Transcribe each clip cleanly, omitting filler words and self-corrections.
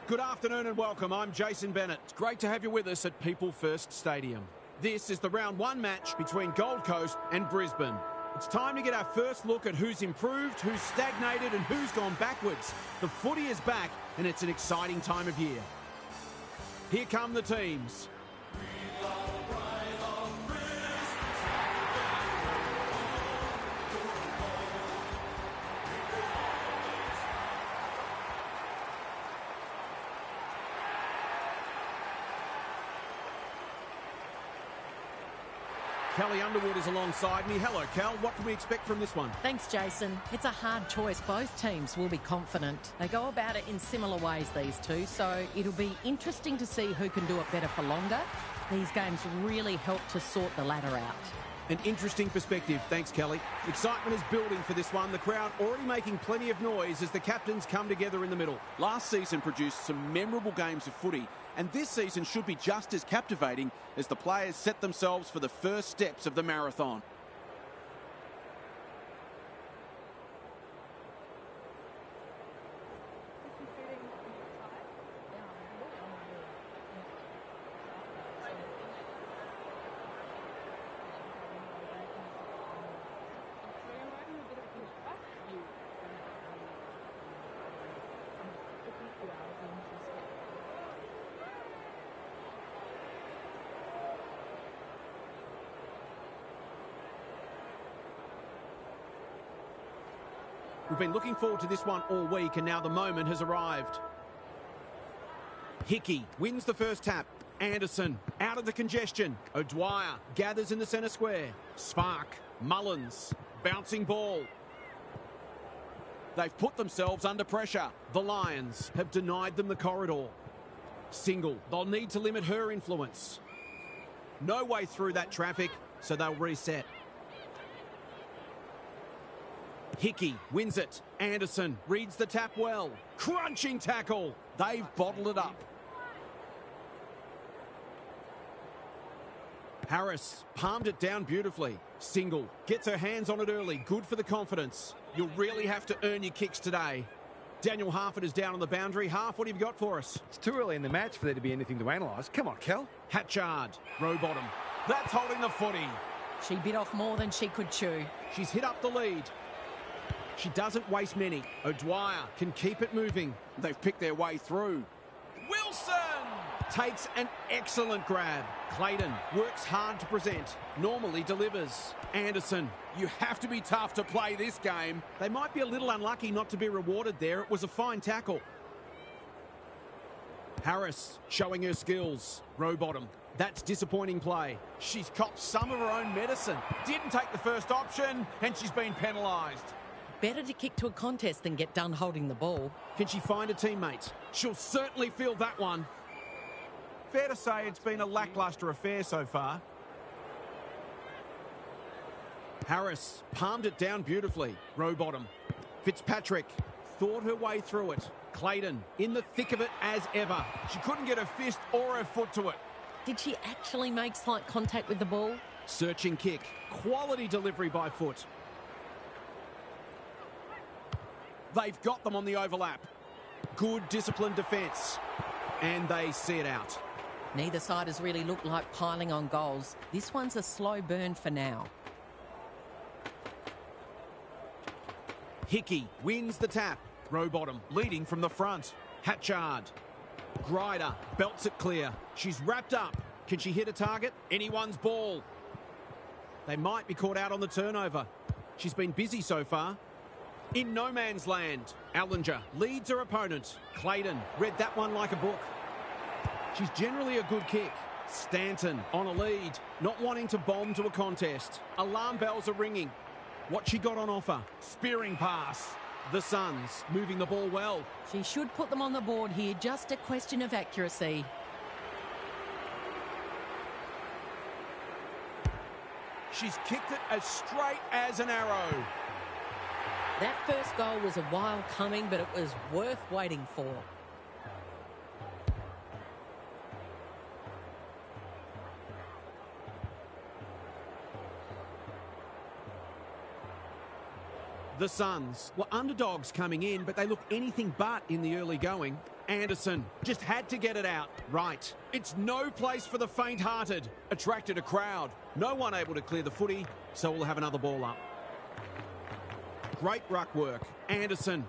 Good afternoon and welcome. I'm Jason Bennett. It's great to have you with us at People First Stadium. This is the round one match between Gold Coast and Brisbane. It's time to get our first look at who's improved, who's stagnated and who's gone backwards. The footy is back and it's an exciting time of year. Here come the teams. Kelly Underwood is alongside me. Hello, Cal. What can we expect from this one? Thanks, Jason. It's a hard choice. Both teams will be confident. They go about it in similar ways, these two, so it'll be interesting to see who can do it better for longer. These games really help to sort the ladder out. An interesting perspective. Thanks, Kelly. Excitement is building for this one. The crowd already making plenty of noise as the captains come together in the middle. Last season produced some memorable games of footy, and this season should be just as captivating as the players set themselves for the first steps of the marathon. We've been looking forward to this one all week, and now the moment has arrived. Hickey wins the first tap. Anderson out of the congestion. O'Dwyer gathers in the centre square. Spark, Mullins, bouncing ball. They've put themselves under pressure. The Lions have denied them the corridor. Single, they'll need to limit her influence. No way through that traffic, so they'll reset. Hickey wins it. Anderson reads the tap well. Crunching tackle. They've bottled it up. Harris palmed it down beautifully. Single gets her hands on it early. Good for the confidence. You'll really have to earn your kicks today. Daniel Harford is down on the boundary. Half, what have you got for us? It's too early in the match for there to be anything to analyse. Come on, Kel. Hatchard, row bottom. That's holding the footy. She bit off more than she could chew. She's hit up the lead. She doesn't waste many. O'Dwyer can keep it moving. They've picked their way through. Wilson takes an excellent grab. Clayton works hard to present. Normally delivers. Anderson, you have to be tough to play this game. They might be a little unlucky not to be rewarded there. It was a fine tackle. Harris showing her skills. Row bottom. That's disappointing play. She's copped some of her own medicine. Didn't take the first option, and she's been penalised. Better to kick to a contest than get done holding the ball. Can she find a teammate? She'll certainly feel that one. Fair to say it's been a lacklustre affair so far. Harris palmed it down beautifully. Row bottom. Fitzpatrick thought her way through it. Clayton in the thick of it as ever. She couldn't get her fist or her foot to it. Did she actually make slight contact with the ball? Searching kick. Quality delivery by foot. They've got them on the overlap. Good disciplined defence. And they see it out. Neither side has really looked like piling on goals. This one's a slow burn for now. Hickey wins the tap. Row bottom, leading from the front. Hatchard. Grider belts it clear. She's wrapped up. Can she hit a target? Anyone's ball. They might be caught out on the turnover. She's been busy so far. In no man's land, Allinger leads her opponent. Clayton read that one like a book. She's generally a good kick. Stanton on a lead, not wanting to bomb to a contest. Alarm bells are ringing. What she got on offer? Spearing pass. The Suns moving the ball well. She should put them on the board here, just a question of accuracy. She's kicked it as straight as an arrow. That first goal was a while coming, but it was worth waiting for. The Suns were underdogs coming in, but they look anything but in the early going. Anderson just had to get it out. Right. It's no place for the faint-hearted. Attracted a crowd. No one able to clear the footy, so we'll have another ball up. Great ruck work. Anderson.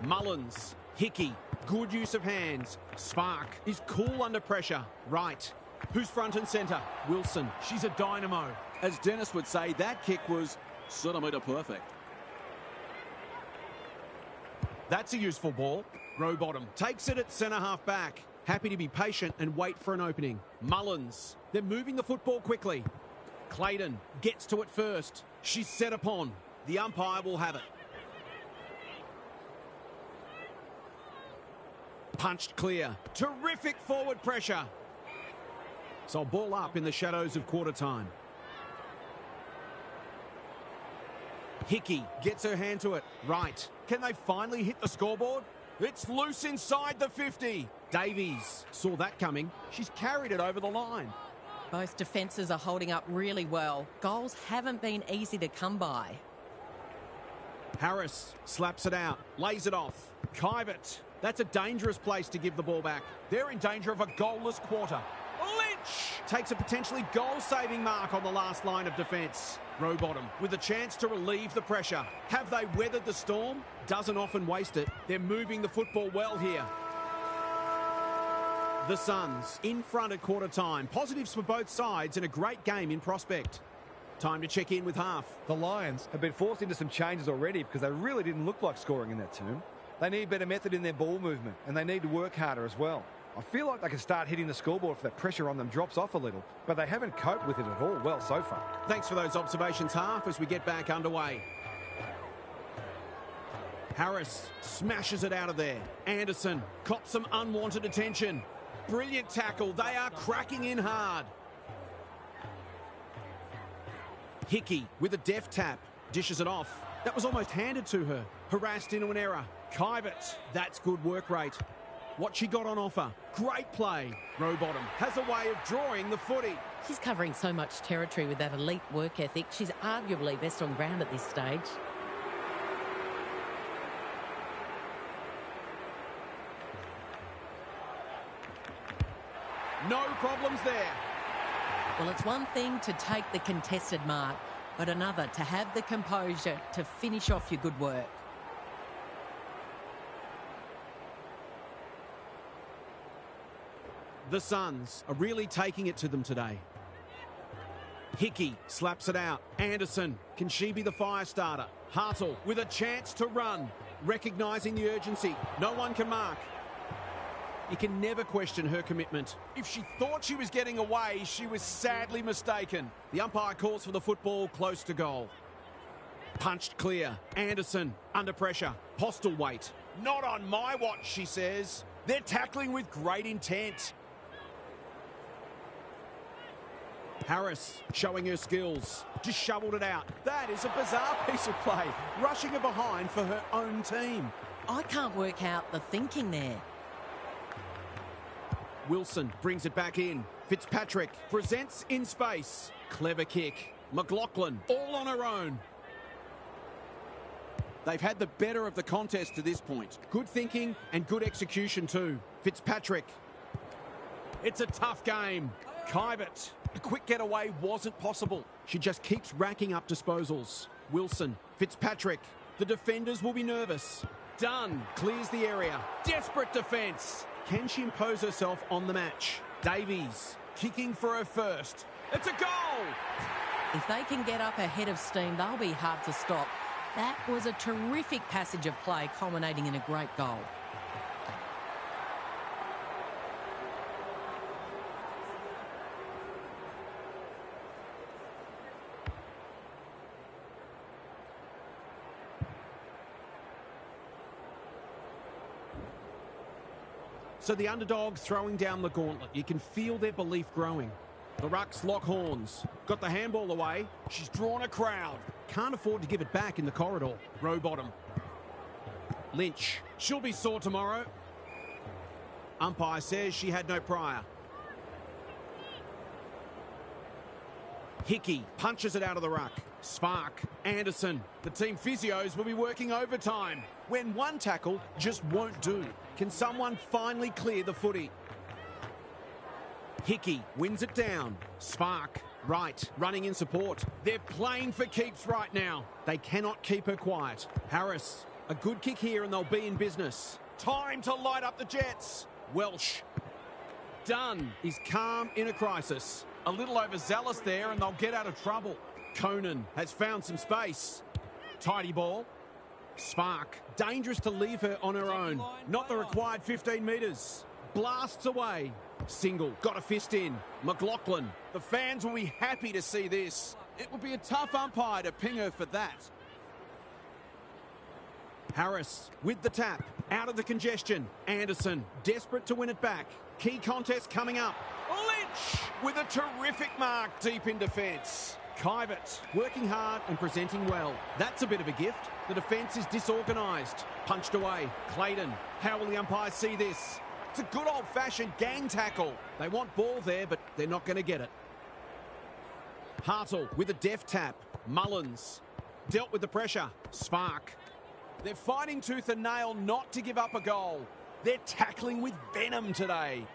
Mullins. Hickey. Good use of hands. Spark is cool under pressure. Right. Who's front and centre? Wilson. She's a dynamo. As Dennis would say, that kick was centimetre perfect. That's a useful ball. Rowbottom takes it at centre-half back. Happy to be patient and wait for an opening. Mullins. They're moving the football quickly. Clayton gets to it first. She's set upon. The umpire will have it. Punched clear. Terrific forward pressure. So ball up in the shadows of quarter time. Hickey gets her hand to it. Right. Can they finally hit the scoreboard? It's loose inside the 50. Davies saw that coming. She's carried it over the line. Both defences are holding up really well. Goals haven't been easy to come by. Harris slaps it out, lays it off. Kivett. That's a dangerous place to give the ball back. They're in danger of a goalless quarter. Lynch takes a potentially goal-saving mark on the last line of defence. Rowbottom with a chance to relieve the pressure. Have they weathered the storm? Doesn't often waste it. They're moving the football well here. The Suns in front at quarter time. Positives for both sides and a great game in prospect. Time to check in with half. The Lions have been forced into some changes already because they really didn't look like scoring in that term. They need better method in their ball movement and they need to work harder as well. I feel like they can start hitting the scoreboard if that pressure on them drops off a little, but they haven't coped with it at all well so far. Thanks for those observations, half, as we get back underway. Harris smashes it out of there. Anderson cops some unwanted attention. Brilliant tackle. They are cracking in hard. Hickey with a deft tap. Dishes it off. That was almost handed to her. Harassed into an error. Kivett. That's good work rate. What she got on offer. Great play. Rowbottom has a way of drawing the footy. She's covering so much territory with that elite work ethic. She's arguably best on ground at this stage. No problems there. Well, it's one thing to take the contested mark, but another to have the composure to finish off your good work. The Suns are really taking it to them today. Hickey slaps it out. Anderson, can she be the fire starter? Hartle with a chance to run. Recognising the urgency. No one can mark. You can never question her commitment. If she thought she was getting away, she was sadly mistaken. The umpire calls for the football close to goal. Punched clear. Anderson under pressure. Postlethwaite. Not on my watch, she says. They're tackling with great intent. Harris showing her skills. Just shoveled it out. That is a bizarre piece of play. Rushing her behind for her own team. I can't work out the thinking there. Wilson brings it back in. Fitzpatrick presents in space. Clever kick. McLaughlin all on her own. They've had the better of the contest to this point. Good thinking and good execution too. Fitzpatrick. It's a tough game. Kivett. A quick getaway wasn't possible. She just keeps racking up disposals. Wilson. Fitzpatrick. The defenders will be nervous. Dunn clears the area. Desperate defence. Can she impose herself on the match? Davies kicking for her first. It's a goal! If they can get up ahead of steam, they'll be hard to stop. That was a terrific passage of play, culminating in a great goal. So the underdog throwing down the gauntlet. You can feel their belief growing. The rucks lock horns. Got the handball away. She's drawn a crowd. Can't afford to give it back in the corridor. Rowbottom. Lynch. She'll be sore tomorrow. Umpire says she had no prior. Hickey punches it out of the ruck. Spark, Anderson. The team physios will be working overtime when one tackle just won't do. Can someone finally clear the footy? Hickey wins it down. Spark, right, running in support. They're playing for keeps right now. They cannot keep her quiet. Harris, a good kick here and they'll be in business. Time to light up the Jets. Welsh. Dunn is calm in a crisis. A little overzealous there and they'll get out of trouble. Conan has found some space. Tidy ball. Spark, dangerous to leave her on her own. Not the required 15 metres. Blasts away. Single, got a fist in. McLaughlin, the fans will be happy to see this. It would be a tough umpire to ping her for that. Harris with the tap, out of the congestion. Anderson, desperate to win it back. Key contest coming up. Lynch with a terrific mark deep in defence. Kivett working hard and presenting well. That's a bit of a gift. The defence is disorganised. Punched away. Clayton, how will the umpire see this? It's a good old-fashioned gang tackle. They want ball there, but they're not going to get it. Hartle with a deft tap. Mullins dealt with the pressure. Spark. They're fighting tooth and nail not to give up a goal. They're tackling with venom today.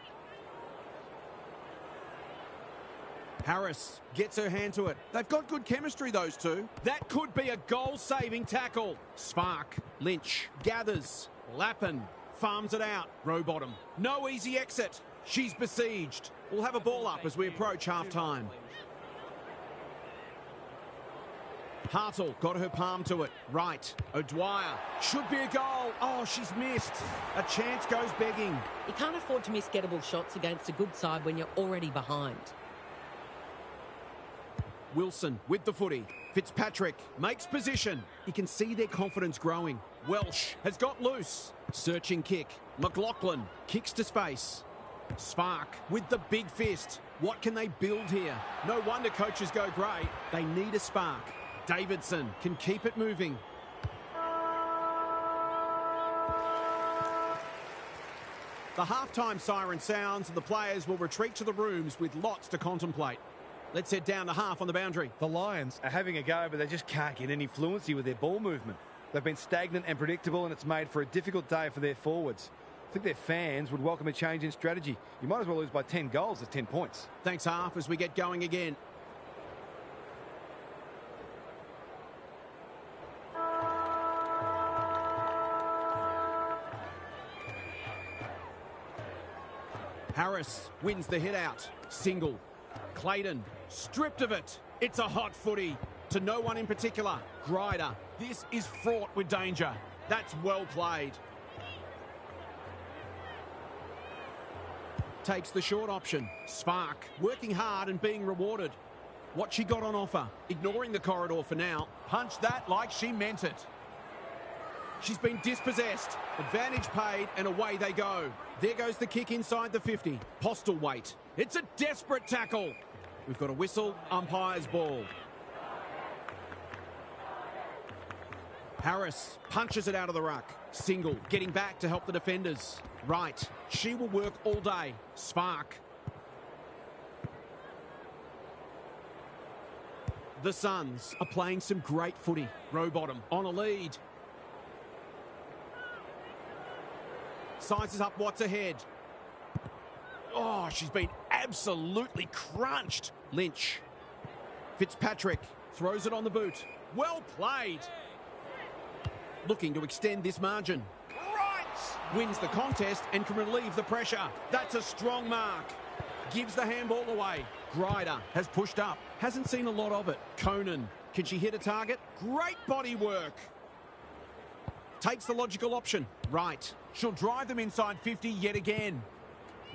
Harris gets her hand to it. They've got good chemistry, those two. That could be a goal-saving tackle. Spark. Lynch gathers. Lappin farms it out. Rowbottom. No easy exit. She's besieged. We'll have a ball up as we approach half-time. Hartle got her palm to it. Right. O'Dwyer. Should be a goal. Oh, she's missed. A chance goes begging. You can't afford to miss gettable shots against a good side when you're already behind. Wilson with the footy. Fitzpatrick makes position. You can see their confidence growing. Welsh has got loose. Searching kick. McLaughlin kicks to space. Spark with the big fist. What can they build here? No wonder coaches go great. They need a spark. Davidson can keep it moving. The halftime siren sounds and the players will retreat to the rooms with lots to contemplate. Let's head down to half on the boundary. The Lions are having a go, but they just can't get any fluency with their ball movement. They've been stagnant and predictable, and it's made for a difficult day for their forwards. I think their fans would welcome a change in strategy. You might as well lose by 10 goals at 10 points. Thanks, half, as we get going again. Harris wins the hit out. Single. Clayton stripped of it. It's a hot footy. To no one in particular. Grider. This is fraught with danger. That's well played. Takes the short option. Spark working hard and being rewarded. What she got on offer. Ignoring the corridor for now. Punched that like she meant it. She's been dispossessed. Advantage paid and away they go. There goes the kick inside the 50. Postlethwaite. It's a desperate tackle. We've got a whistle. Umpire's ball. Harris punches it out of the ruck. Single. Getting back to help the defenders. Right. She will work all day. Spark. The Suns are playing some great footy. Rowbottom on a lead. Sizes up what's ahead. Oh, she's been absolutely crunched. Lynch. Fitzpatrick throws it on the boot. Well played. Looking to extend this margin. Right! Wins the contest and can relieve the pressure. That's a strong mark. Gives the handball away. Grider has pushed up. Hasn't seen a lot of it. Conan. Can she hit a target? Great body work. Takes the logical option. Right. She'll drive them inside 50 yet again.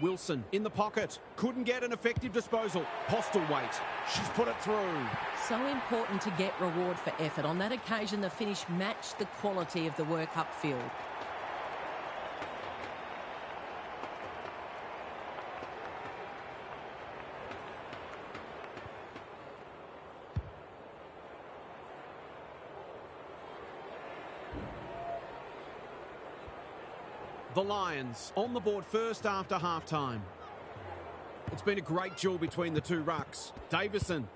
Wilson in the pocket. Couldn't get an effective disposal. Postlethwaite. She's put it through. So important to get reward for effort. On that occasion, the finish matched the quality of the work upfield. The Lions on the board first after half-time. It's been a great duel between the two rucks. Davison.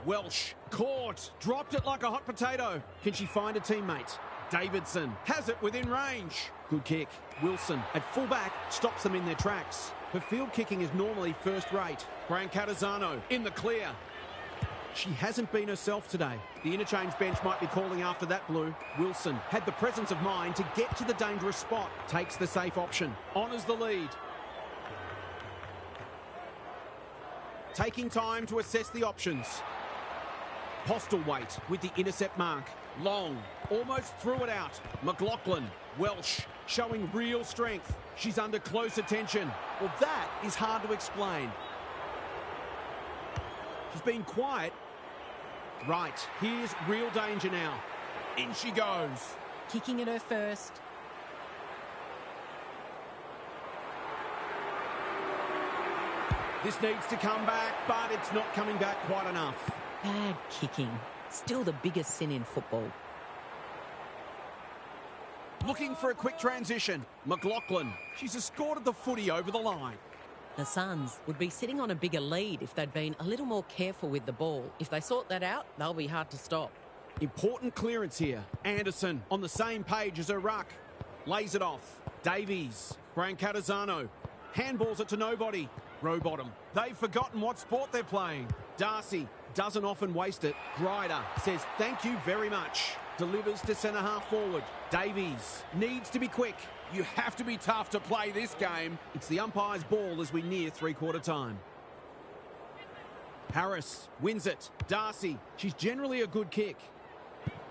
Welsh, caught, dropped it like a hot potato. Can she find a teammate? Davidson has it within range. Good kick. Wilson at fullback stops them in their tracks. Her field kicking is normally first rate. Brancatizano in the clear. She hasn't been herself today. The interchange bench might be calling after that blue. Wilson had the presence of mind to get to the dangerous spot. Takes the safe option. Honours the lead. Taking time to assess the options. Postlethwaite with the intercept mark. Long, almost threw it out. McLaughlin, Welsh, showing real strength. She's under close attention. Well, that is hard to explain. She's been quiet. Right, here's real danger now. In she goes. Kicking at her first. This needs to come back, but it's not coming back quite enough. Bad kicking. Still the biggest sin in football. Looking for a quick transition. McLaughlin. She's escorted the footy over the line. The Suns would be sitting on a bigger lead if they'd been a little more careful with the ball. If they sort that out, they'll be hard to stop. Important clearance here. Anderson on the same page as her ruck. Lays it off. Davies. Brancatizano. Handballs it to nobody. Rowbottom. They've forgotten what sport they're playing. Darcy doesn't often waste it. Grider says thank you very much. Delivers to centre half forward. Davies needs to be quick. You have to be tough to play this game. It's the umpire's ball as we near three-quarter time. Harris wins it. Darcy, she's generally a good kick.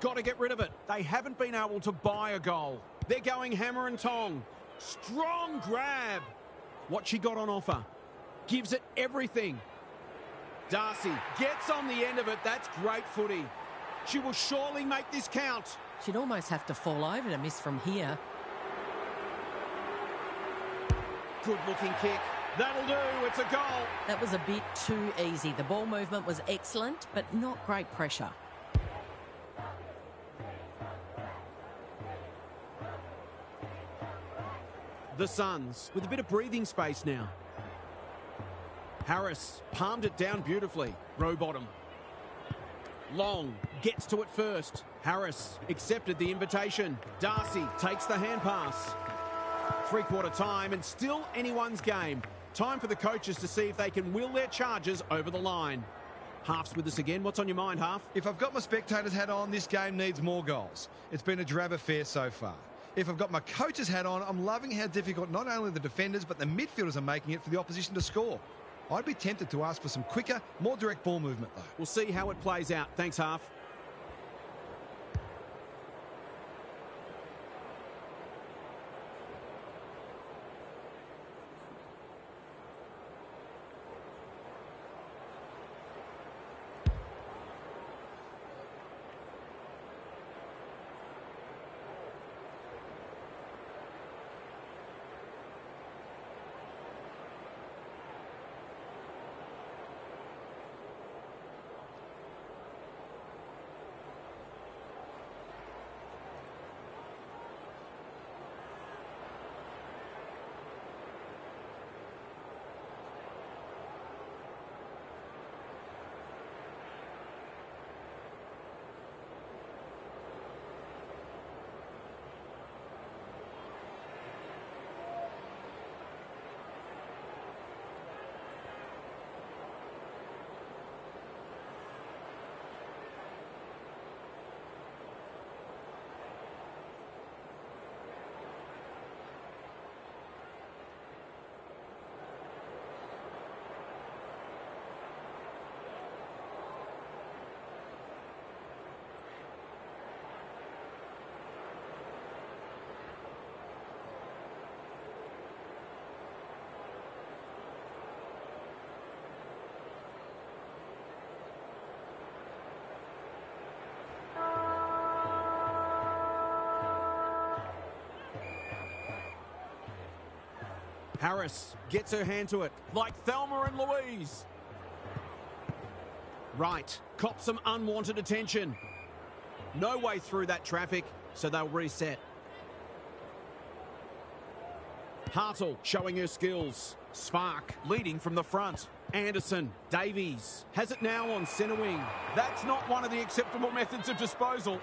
Got to get rid of it. They haven't been able to buy a goal. They're going hammer and tong. Strong grab. What she got on offer. Gives it everything. Darcy gets on the end of it. That's great footy. She will surely make this count. She'd almost have to fall over to miss from here. Good looking kick. That'll do. It's a goal. That was a bit too easy. The ball movement was excellent, but not great pressure. The Suns with a bit of breathing space now. Harris palmed it down beautifully. Rowbottom. Long gets to it first. Harris accepted the invitation. Darcy takes the hand pass. Three-quarter time and still anyone's game. Time for the coaches to see if they can will their charges over the line. Half's with us again. What's on your mind, Half? If I've got my spectator's hat on, this game needs more goals. It's been a drab affair so far. If I've got my coach's hat on, I'm loving how difficult not only the defenders but the midfielders are making it for the opposition to score. I'd be tempted to ask for some quicker, more direct ball movement though. We'll see how it plays out. Thanks, Half. Harris gets her hand to it, like Thelma and Louise. Right, cops some unwanted attention. No way through that traffic, so they'll reset. Hartle showing her skills. Spark leading from the front. Anderson. Davies has it now on centre wing. That's not one of the acceptable methods of disposal.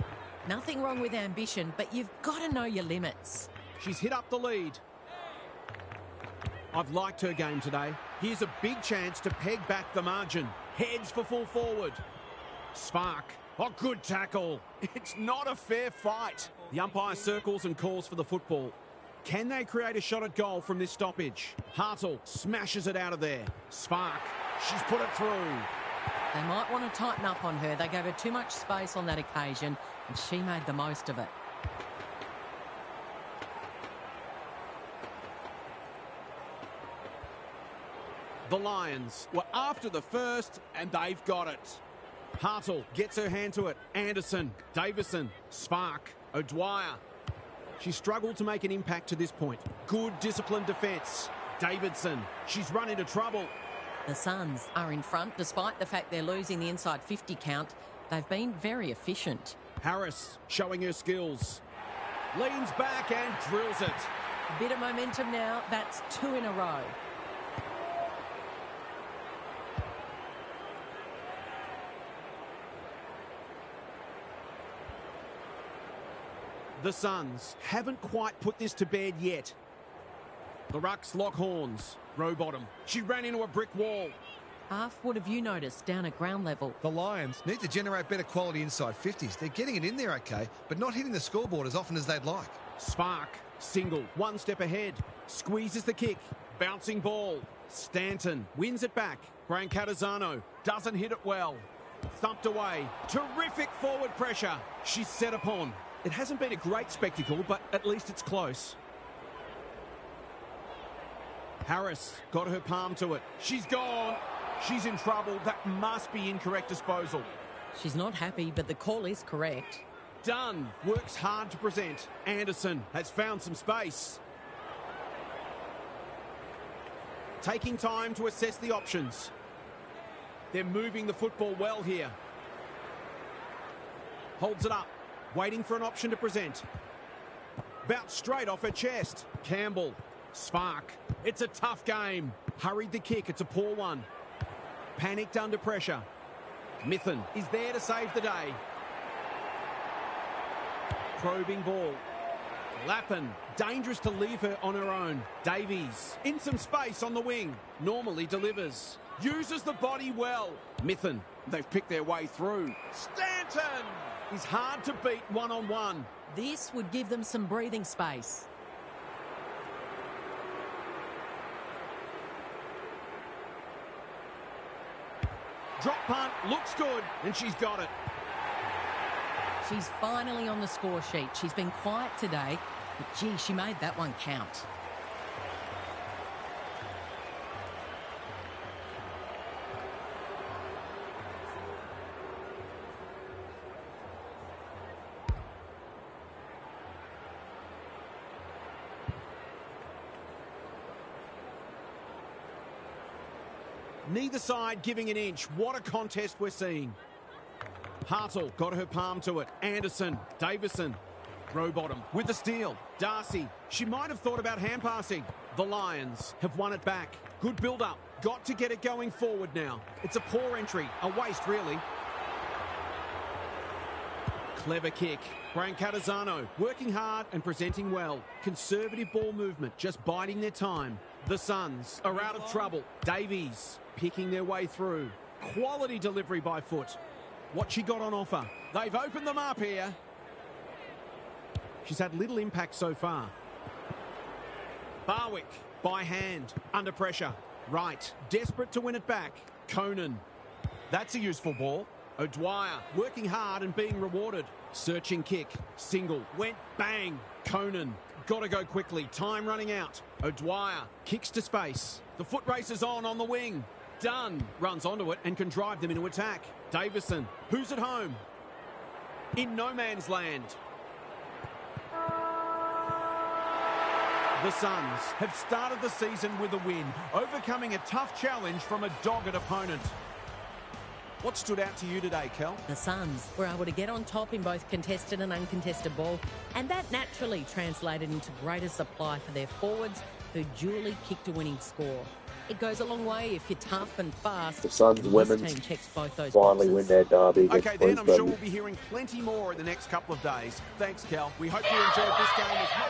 Nothing wrong with ambition, but you've got to know your limits. She's hit up the lead. I've liked her game today. Here's a big chance to peg back the margin. Heads for full forward. Spark. Oh, good tackle. It's not a fair fight. The umpire circles and calls for the football. Can they create a shot at goal from this stoppage? Hartle smashes it out of there. Spark. She's put it through. They might want to tighten up on her. They gave her too much space on that occasion, and she made the most of it. The Lions were after the first, and they've got it. Hartle gets her hand to it. Anderson, Davison, Spark, O'Dwyer. She struggled to make an impact to this point. Good disciplined defence. Davidson, she's run into trouble. The Suns are in front despite the fact they're losing the inside 50 count. They've been very efficient. Harris showing her skills. Leans back and drills it. A bit of momentum now. That's 2 in a row. The Suns haven't quite put this to bed yet. The Rucks lock horns. Rowbottom. She ran into a brick wall. Half, what have you noticed down at ground level? The Lions need to generate better quality inside 50s. They're getting it in there okay, but not hitting the scoreboard as often as they'd like. Spark. Single. One step ahead. Squeezes the kick. Bouncing ball. Stanton wins it back. Brancatizano doesn't hit it well. Thumped away. Terrific forward pressure. She's set upon. It hasn't been a great spectacle, but at least it's close. Harris got her palm to it. She's gone. She's in trouble. That must be incorrect disposal. She's not happy, but the call is correct. Dunn works hard to present. Anderson has found some space. Taking time to assess the options. They're moving the football well here. Holds it up. Waiting for an option to present. Bounce straight off her chest. Campbell. Spark. It's a tough game. Hurried the kick. It's a poor one. Panicked under pressure. Mithen is there to save the day. Probing ball. Lappin. Dangerous to leave her on her own. Davies. In some space on the wing. Normally delivers. Uses the body well. Mithen. They've picked their way through. Stanton is hard to beat one-on-one. This would give them some breathing space. Drop punt, looks good, and she's got it. She's finally on the score sheet. She's been quiet today, but gee, she made that one count. Neither side giving an inch. What a contest we're seeing. Hartle got her palm to it. Anderson, Davison, Rowbottom with the steal. Darcy, she might have thought about hand passing. The Lions have won it back. Good build-up. Got to get it going forward now. It's a poor entry. A waste, really. Clever kick. Brancatizano working hard and presenting well. Conservative ball movement, just biding their time. The Suns are out of trouble. Davies picking their way through. Quality delivery by foot. What she got on offer. They've opened them up here. She's had little impact so far. Barwick by hand. Under pressure. Right. Desperate to win it back. Conan. That's a useful ball. O'Dwyer working hard and being rewarded. Searching kick. Single. Went bang. Conan. Got to go quickly. Time running out. O'Dwyer kicks to space. The foot races on the wing. Dunn runs onto it and can drive them into attack. Davison, who's at home? In no man's land. The Suns have started the season with a win, overcoming a tough challenge from a dogged opponent. What stood out to you today, Kel? The Suns were able to get on top in both contested and uncontested ball, and that naturally translated into greater supply for their forwards, who duly kicked a winning score. It goes a long way if you're tough and fast. The Suns This women's team checks both those finally boxes. win their derby against Okay, then I'm Brisbane. sure we'll be hearing plenty more in the next couple of days. Thanks, Cal. We hope you enjoyed this game as much.